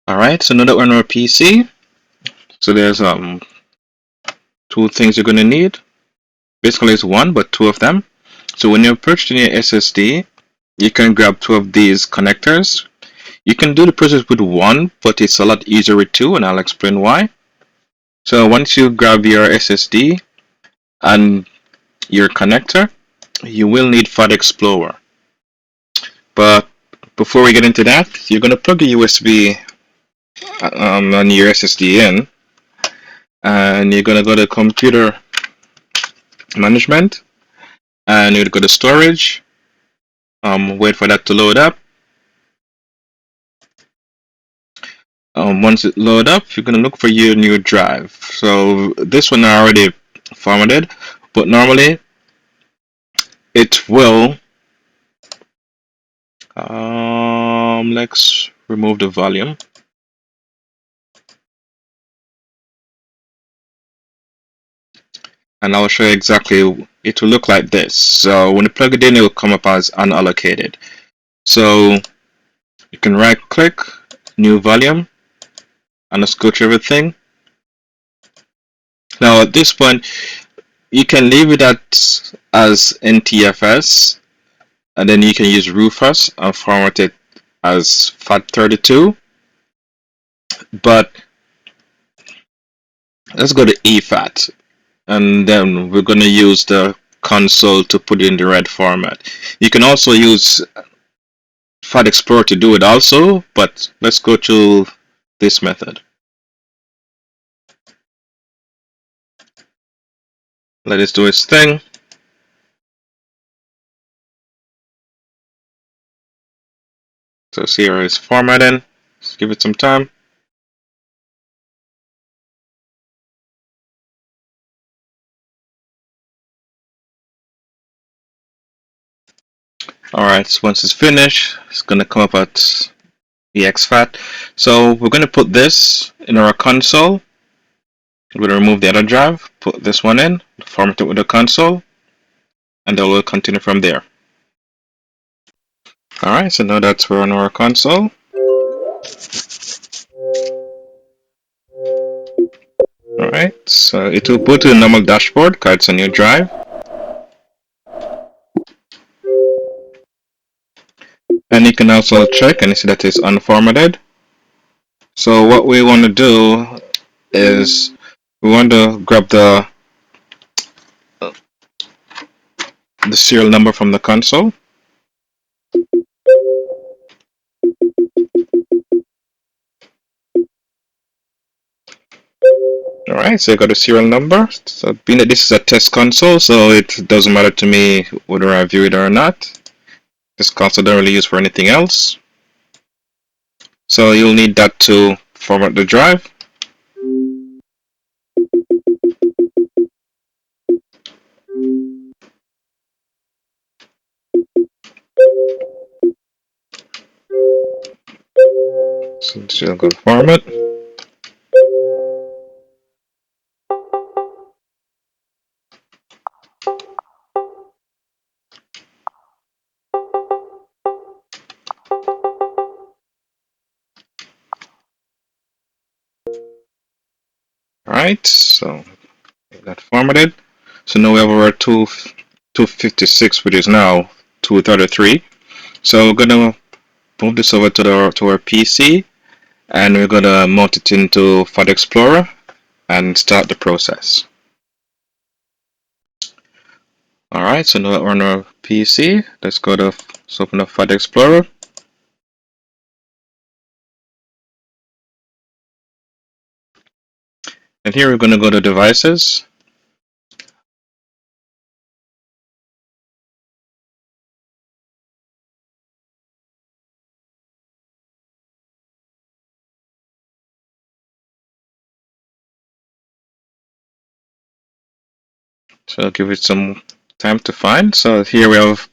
Alright, so now that we're on our PC, so there's two things you're gonna need. Basically it's one, but two of them. So when you're purchasing your SSD, you can grab two of these connectors. You can do the process with one, but it's a lot easier with two, and I'll explain why. So once you grab your SSD and your connector, you will need FatXplorer. But before we get into that, you're gonna plug a USB on your SSD in, and you're gonna go to computer management, and you're gonna go to storage. Wait for that to load up. Once it load up, you're gonna look for your new drive. So this one I already formatted, but normally it will. Let's remove the volume. And I'll show you exactly. It will look like this. So when you plug it in, it will come up as unallocated. So you can right click, new volume, and let's go through everything. Now at this point, you can leave it as NTFS, and then you can use Rufus and format it as FAT32. But let's go to EFAT, and then we're going to use the console to put it in the right format. You can also use FatXplorer to do it also, but let's go to this method. Let it do its thing. So here is formatting. Let's give it some time. Alright, so once it's finished, it's going to come up at exFAT. So we're going to put this in our console. We're going to remove the other drive, put this one in, format it with the console, and then we'll continue from there. Alright, so now that we're on our console. Alright, so it will put to the normal dashboard because it's a new drive. And you can also check and you see that it's unformatted. So what we want to do is we want to grab the serial number from the console. Alright, so I got a serial number. So being that this is a test console, so it doesn't matter to me whether I view it or not. This console don't really use for anything else. So you'll need that to format the drive. So still go to format. Alright, so that formatted. So now we have our 256, which is now 233. So we're gonna move this over to our PC, and we're gonna mount it into FatXplorer and start the process. Alright, so now that we're on our PC, let's open up FatXplorer. And here we're going to go to devices. So I'll give it some time to find. So here we have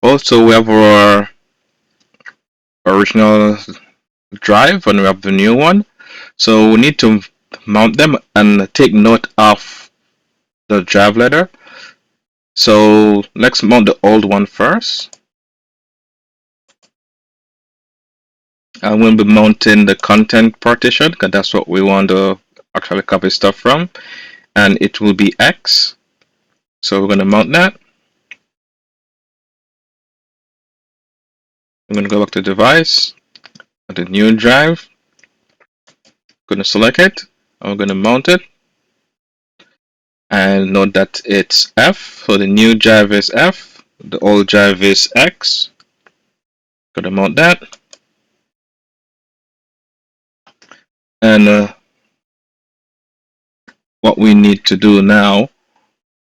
our original drive and we have the new one. So we need to mount them and take note of the drive letter. So let's mount the old one first. I will be mounting the content partition because that's what we want to actually copy stuff from, and it will be X. So we're going to mount that. I'm going to go back to device, the new drive. Going to select it. I'm going to mount it, and note that it's F. So the new drive is F. The old drive is X. Going to mount that, and what we need to do now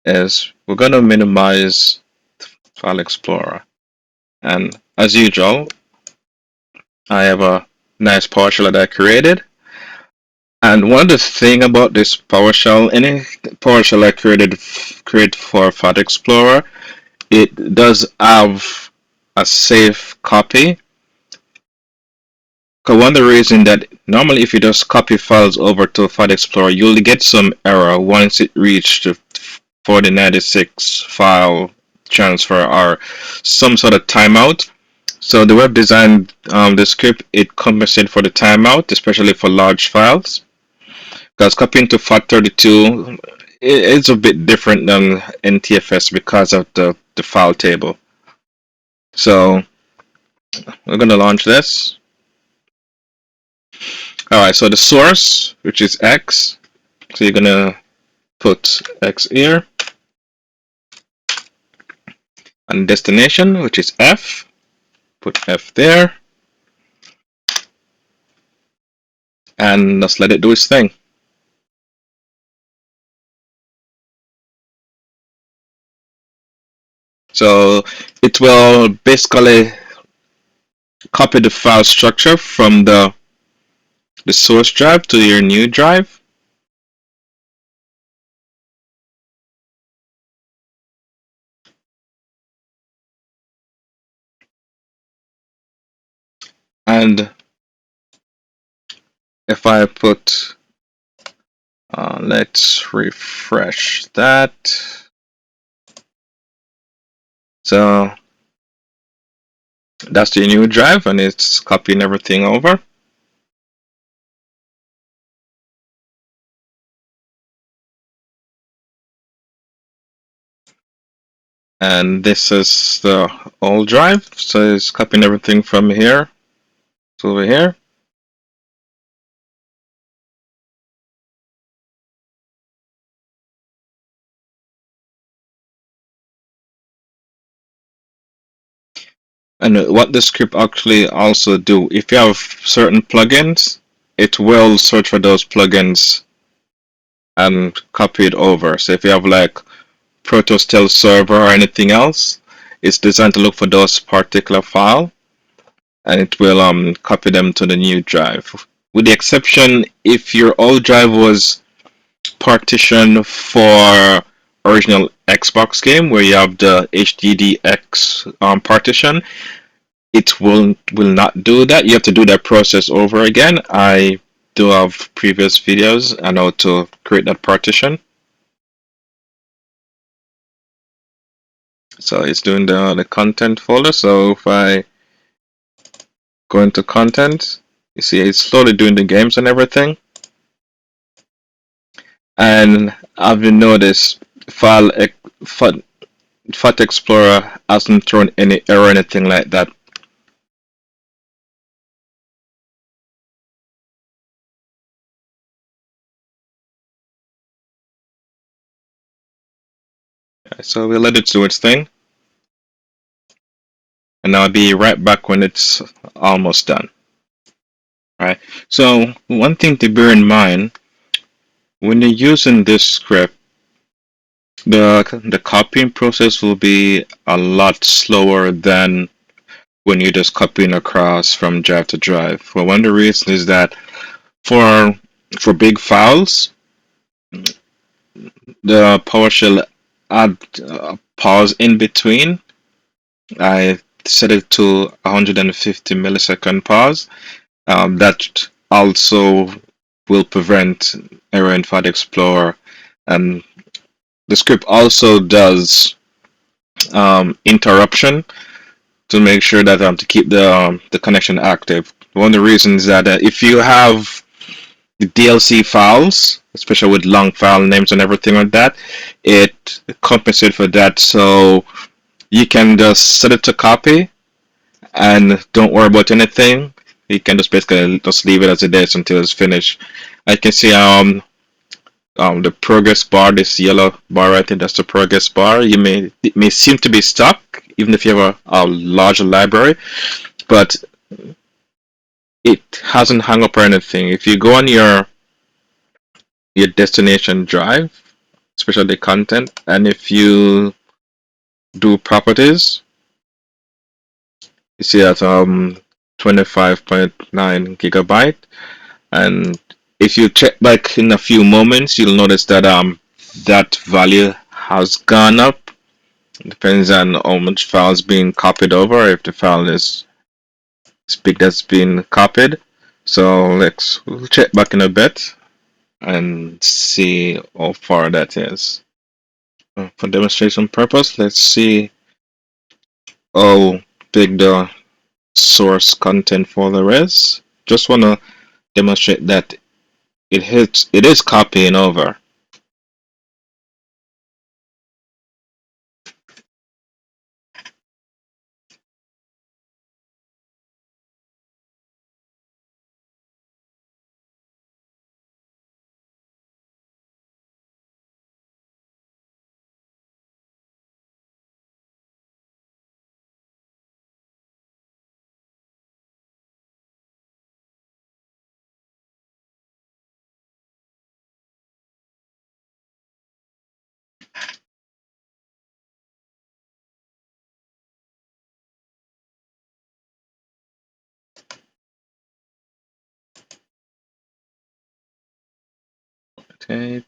is we're going to minimize FatXplorer, and as usual, I have a nice PowerShell that I created. And one of the thing about this PowerShell, any PowerShell I create for FatXplorer, it does have a safe copy. Because one of the reasons that normally if you just copy files over to FatXplorer, you'll get some error once it reaches the 4096 file transfer or some sort of timeout. So the web design, the script, it compensates for the timeout, especially for large files. Because copying to FAT32 is a bit different than NTFS because of the file table. So we're going to launch this. Alright, so the source, which is X, so you're going to put X here. And destination, which is F, put F there. And let's let it do its thing. So it will basically copy the file structure from the source drive to your new drive. And if I put, let's refresh that. So that's the new drive and it's copying everything over. And this is the old drive, so it's copying everything from here to over here. And what the script actually also do, if you have certain plugins, it will search for those plugins and copy it over. So if you have like Protostel server or anything else, it's designed to look for those particular file and it will copy them to the new drive. With the exception if your old drive was partitioned for original Xbox game where you have the HDDX partition, it will not do that. You have to do that process over again. I do have previous videos on how to create that partition. So it's doing the content folder. So if I go into content, you see it's slowly doing the games and everything. And I've noticed FatXplorer hasn't thrown any error or anything like that. So we'll let it do its thing. And I'll be right back when it's almost done. Alright, so one thing to bear in mind, when you're using this script, the copying process will be a lot slower than when you're just copying across from drive to drive. Well, one of the reasons is that for big files, the PowerShell add a pause in between. I set it to 150 millisecond pause. That also will prevent error in FatXplorer, and the script also does interruption to make sure that to keep the connection active. One of the reasons that if you have the DLC files, especially with long file names and everything like that, it compensates for that. So you can just set it to copy and don't worry about anything. You can just basically just leave it as it is until it's finished. I can see the progress bar, this yellow bar right there, that's the progress bar. It may seem to be stuck even if you have a larger library, but it hasn't hung up or anything. If you go on your destination drive, especially the content, and if you do properties, you see that 25.9 gigabyte, and if you check back in a few moments, you'll notice that that value has gone up. Depends on how much files being copied over. If the file is big that's been copied, so we'll check back in a bit and see how far that is. For demonstration purpose, let's see how big the source content folder is. Just want to demonstrate that it is copying over. Okay.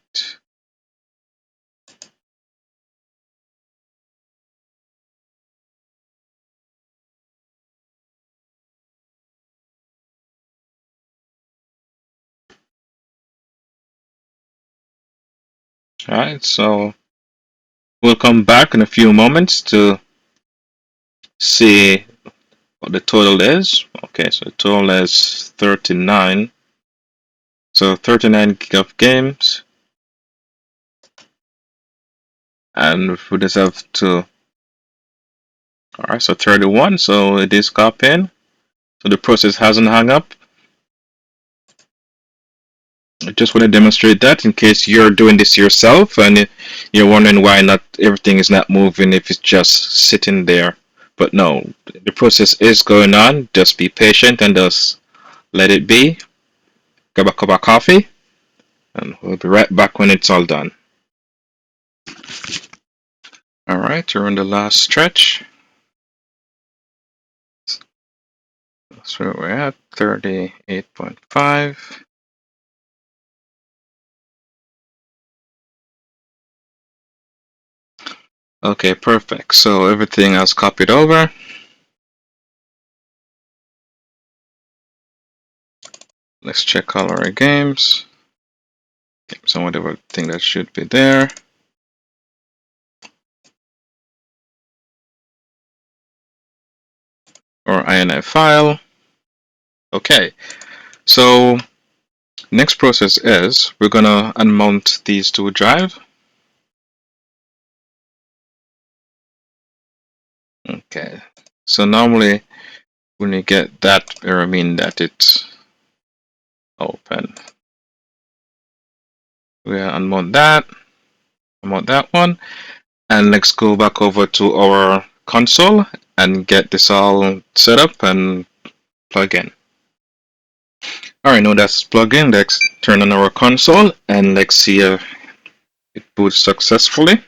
Alright, so we'll come back in a few moments to see what the total is. Okay, so the total is 39. So 39 gig of games. And we just have to. Alright, so 31. So it is copying. So the process hasn't hung up. I just want to demonstrate that in case you're doing this yourself and you're wondering why not everything is not moving if it's just sitting there. But no, the process is going on. Just be patient and just let it be. Grab a cup of coffee and we'll be right back when it's all done. Alright, we're on the last stretch. That's where we're at, 38.5. Okay, perfect. So everything has copied over. Let's check all our games. Some of everything that should be there. Or INI file. Okay, so next process is we're gonna unmount these two drives. Okay, so normally when you get that error, mean that it's open. We'll unmount that one, and let's go back over to our console and get this all set up and plug in. Alright, now that's plugged in. Let's turn on our console and let's see if it boots successfully.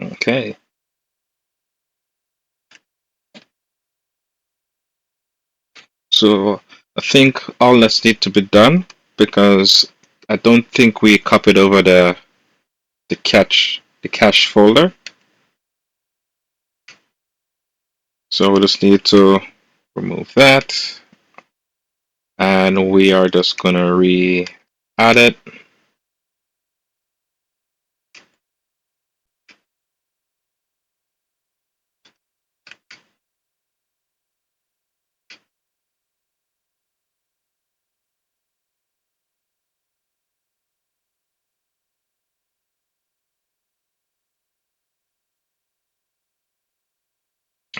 Okay. So I think all that's need to be done because I don't think we copied over the cache folder. So we just need to remove that, and we are just gonna re-add it.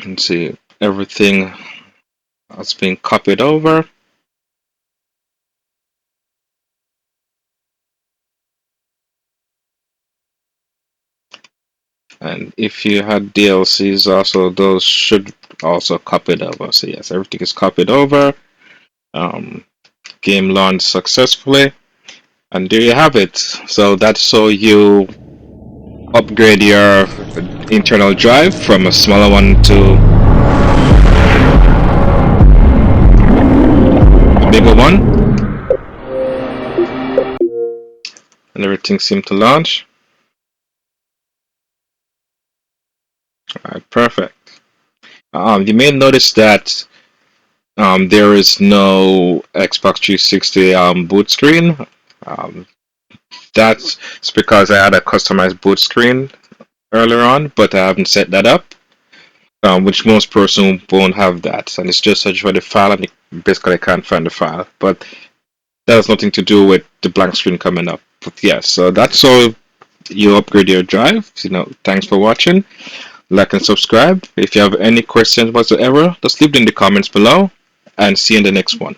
And see, everything has been copied over. And if you had DLCs also, those should also copied over. So yes, everything is copied over. Game launched successfully. And there you have it. So that's how you upgrade your internal drive from a smaller one to a bigger one. And everything seemed to launch. Alright, perfect. You may notice that there is no Xbox 360 boot screen. Um, that's because I had a customized boot screen earlier on, but I haven't set that up, which most persons won't have that. And it's just search for the file, and you basically can't find the file. But that has nothing to do with the blank screen coming up. But yes, so that's all you upgrade your drive. Thanks for watching. Like and subscribe. If you have any questions whatsoever, just leave them in the comments below, and see you in the next one.